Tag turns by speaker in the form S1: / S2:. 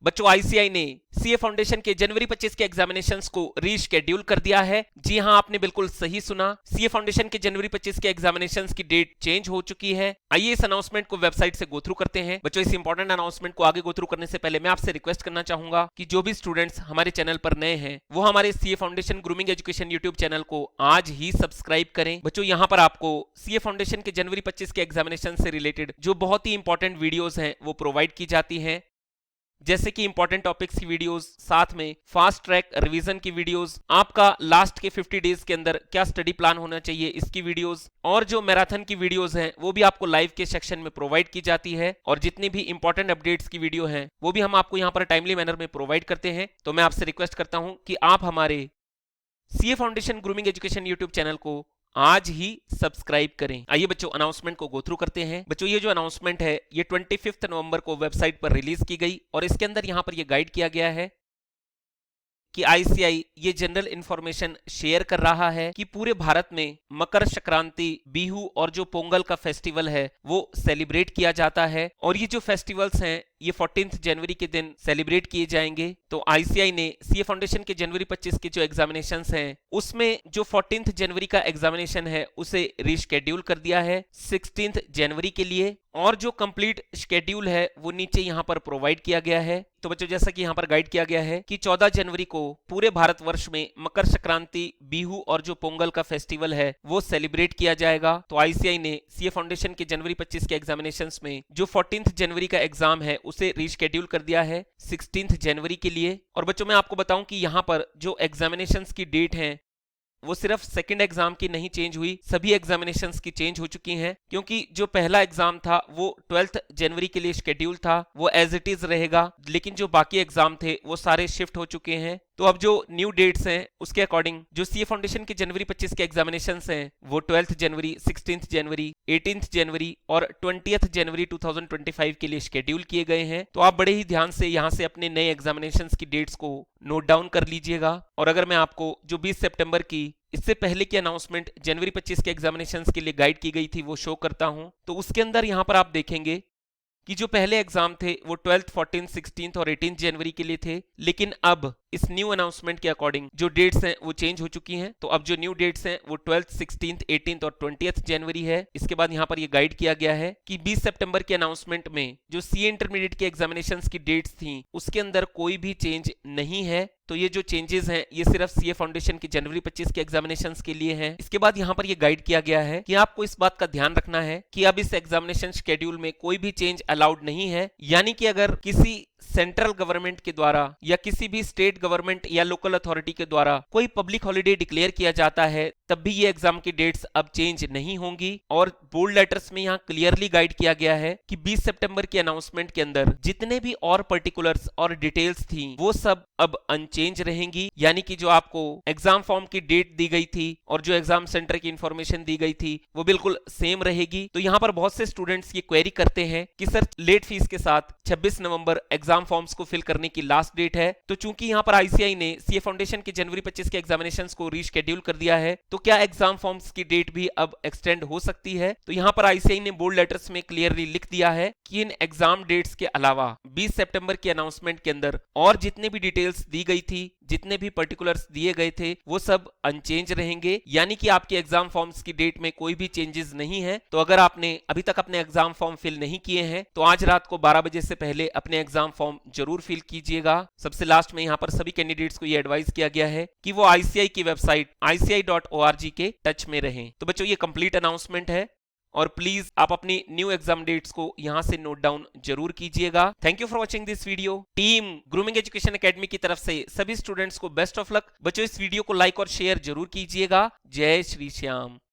S1: बच्चों आईसीआई ने CA foundation के जनवरी 25 के एग्जामिनेशंस को रीशेड्यूल कर दिया है। जी हां, आपने बिल्कुल सही सुना। सीए फाउंडेशन के जनवरी 25 के एग्जामिनेशंस की डेट चेंज हो चुकी है। आइए इस अनाउंसमेंट को वेबसाइट से गो थ्रू करते हैं। बच्चों इस इंपॉर्टेंट अनाउंसमेंट को आगे गो थ्रू करने से पहले मैं आपसे रिक्वेस्ट करना चाहूंगा कि जो भी स्टूडेंट्स हमारे चैनल पर नए हैं वो हमारे CA foundation grooming education YouTube channel को आज ही सब्सक्राइब करें। बच्चों यहाँ पर आपको सीए फाउंडेशन के जनवरी 25 के एग्जामिनेशन से रिलेटेड जो बहुत ही इंपॉर्टेंट वीडियोस हैं वो प्रोवाइड की जाती हैं, जैसे कि इंपॉर्टेंट टॉपिक्स की वीडियोस, साथ में फास्ट ट्रैक रिवीजन की वीडियोस, आपका लास्ट के 50 डेज के अंदर क्या स्टडी प्लान होना चाहिए इसकी वीडियोस, और जो मैराथन की वीडियोस हैं वो भी आपको लाइव के सेक्शन में प्रोवाइड की जाती है। और जितनी भी इंपॉर्टेंट अपडेट्स की वीडियो हैं वो भी हम आपको यहाँ पर टाइमली मैनर में प्रोवाइड करते हैं। तो मैं आपसे रिक्वेस्ट करता हूँ कि आप हमारे CA foundation grooming education YouTube channel को आज ही सब्सक्राइब करें। आइए बच्चों अनाउंसमेंट को गो थ्रू करते हैं। बच्चों ये जो अनाउंसमेंट है ये 25 नवंबर को वेबसाइट पर रिलीज की गई और इसके अंदर यहां पर ये गाइड किया गया है कि आईसीआई ये जनरल इंफॉर्मेशन शेयर कर रहा है कि पूरे भारत में मकर संक्रांति, बिहू और जो पोंगल का फेस्टिवल है वो सेलिब्रेट किया जाता है। और ये जो फेस्टिवल्स हैं ये 14 जनवरी के दिन सेलिब्रेट किए जाएंगे। तो आईसीआई ने सीए फाउंडेशन के जनवरी 25 के जो एग्जामिनेशंस हैं उसमें जो 14 जनवरी का एग्जामिनेशन है उसे रीशेड्यूल कर दिया है 16 जनवरी के लिए, और जो कंप्लीट शेड्यूल है वो नीचे यहां पर प्रोवाइड किया गया है। तो बच्चों जैसा कि यहां पर गाइड किया गया है कि 14 जनवरी को पूरे भारतवर्ष में मकर संक्रांति, बिहू और जो पोंगल का फेस्टिवल है वो सेलिब्रेट किया जाएगा। तो आईसीआई ने सीए फाउंडेशन के जनवरी 25 के एग्जामिनेशंस में जो 14 जनवरी का एग्जाम है उसे रीशेड्यूल कर दिया है 16 जनवरी के लिए। और बच्चों मैं आपको बताऊं कि यहां पर जो एग्जामिनेशंस की डेट है वो सिर्फ सेकंड एग्जाम की नहीं चेंज हुई, सभी एग्जामिनेशंस की चेंज हो चुकी हैं, क्योंकि जो पहला एग्जाम था वो 12 जनवरी के लिए शेड्यूल था, वो एज इट इज रहेगा, लेकिन जो बाकी एग्जाम थे वो सारे शिफ्ट हो चुके हैं। तो अब जो न्यू डेट्स हैं उसके अकॉर्डिंग जो सीए फाउंडेशन के जनवरी 25 के एग्जामिनेशंस हैं वो 12 जनवरी, 16 जनवरी, 18 जनवरी और 20 जनवरी 2025 के लिए शेड्यूल किए गए हैं। तो आप बड़े ही ध्यान से यहां से अपने नए एग्जामिनेशंस की डेट्स को नोट डाउन कर लीजिएगा। और अगर मैं आपको जो 20 सितंबर की इससे पहले की अनाउंसमेंट जनवरी 25 के एग्जामिनेशंस के लिए गाइड की गई थी वो शो करता हूं, तो उसके अंदर यहां पर आप देखेंगे कि जो पहले एग्जाम थे वो 12, 14, 16 और 18 जनवरी के लिए थे, लेकिन अब इस न्यू अनाउंसमेंट के अकॉर्डिंग जो डेट्स हैं वो चेंज हो चुकी हैं। तो अब जो न्यू डेट्स हैं वो 12, 16, 18 और 20 जनवरी है। इसके बाद यहाँ पर ये गाइड किया गया है कि 20 सितंबर के अनाउंसमेंट में जो सीए इंटरमीडिएट के एग्जामिनेशंस की डेट्स थी उसके अंदर कोई भी चेंज नहीं है। तो ये जो चेंजेस हैं ये सिर्फ सीए फाउंडेशन की जनवरी 25 के एग्जामिनेशंस के लिए हैं। इसके बाद यहाँ पर ये गाइड किया गया है कि आपको इस बात का ध्यान रखना है कि अब इस एग्जामिनेशन शेड्यूल में कोई भी चेंज अलाउड नहीं है, यानी कि अगर किसी सेंट्रल गवर्नमेंट के द्वारा या किसी भी स्टेट गवर्नमेंट या लोकल अथॉरिटी के द्वारा कोई पब्लिक हॉलिडे डिक्लेयर किया जाता है तब भी ये एग्जाम की डेट्स अब चेंज नहीं होंगी। और बोल्ड लेटर्स में यहाँ क्लियरली गाइड किया गया है कि 20 सितंबर के अनाउंसमेंट के अंदर जितने भी और पर्टिकुलर्स और डिटेल्स थी वो सब अब अनचेंज रहेंगी, यानी कि जो आपको एग्जाम फॉर्म की डेट दी गई थी और जो एग्जाम सेंटर की इंफॉर्मेशन दी गई थी वो बिल्कुल सेम रहेगी। तो यहाँ पर बहुत से स्टूडेंट्स ये क्वेरी करते हैं कि सर लेट फीस के साथ 26 नवंबर एग्जाम फॉर्म्स को फिल करने की लास्ट डेट है, तो चूंकि यहाँ पर आईसीआई ने सीए फाउंडेशन के जनवरी 25 के एग्जामिनेशंस को रीशेड्यूल कर दिया है तो क्या एग्जाम फॉर्म्स की डेट भी अब एक्सटेंड हो सकती है। तो यहाँ पर आईसीआई ने बोल्ड लेटर्स में क्लियरली लिख दिया है कि इन एग्जाम डेट्स के अलावा 20 सितंबर के अनाउंसमेंट के अंदर और जितने भी डिटेल्स दी गई थी, जितने भी पर्टिकुलर्स दिए गए थे वो सब अनचेंज रहेंगे, यानी कि आपके एग्जाम फॉर्म्स की डेट में कोई भी चेंजेस नहीं है। तो अगर आपने अभी तक अपने एग्जाम फॉर्म फिल नहीं किए हैं तो आज रात को 12 बजे से पहले अपने एग्जाम फॉर्म जरूर फिल कीजिएगा। सबसे लास्ट में यहाँ पर सभी कैंडिडेट्स को ये एडवाइस किया गया है कि वो आईसीआई की वेबसाइट ici.org के टच में रहें। तो बच्चों ये कंप्लीट अनाउंसमेंट है और प्लीज आप अपनी न्यू एग्जाम डेट्स को यहां से नोट डाउन जरूर कीजिएगा। Thank you for watching this video. Team grooming education academy की तरफ से सभी स्टूडेंट्स को बेस्ट ऑफ लक। बच्चों इस वीडियो को लाइक और शेयर जरूर कीजिएगा। जय श्री श्याम।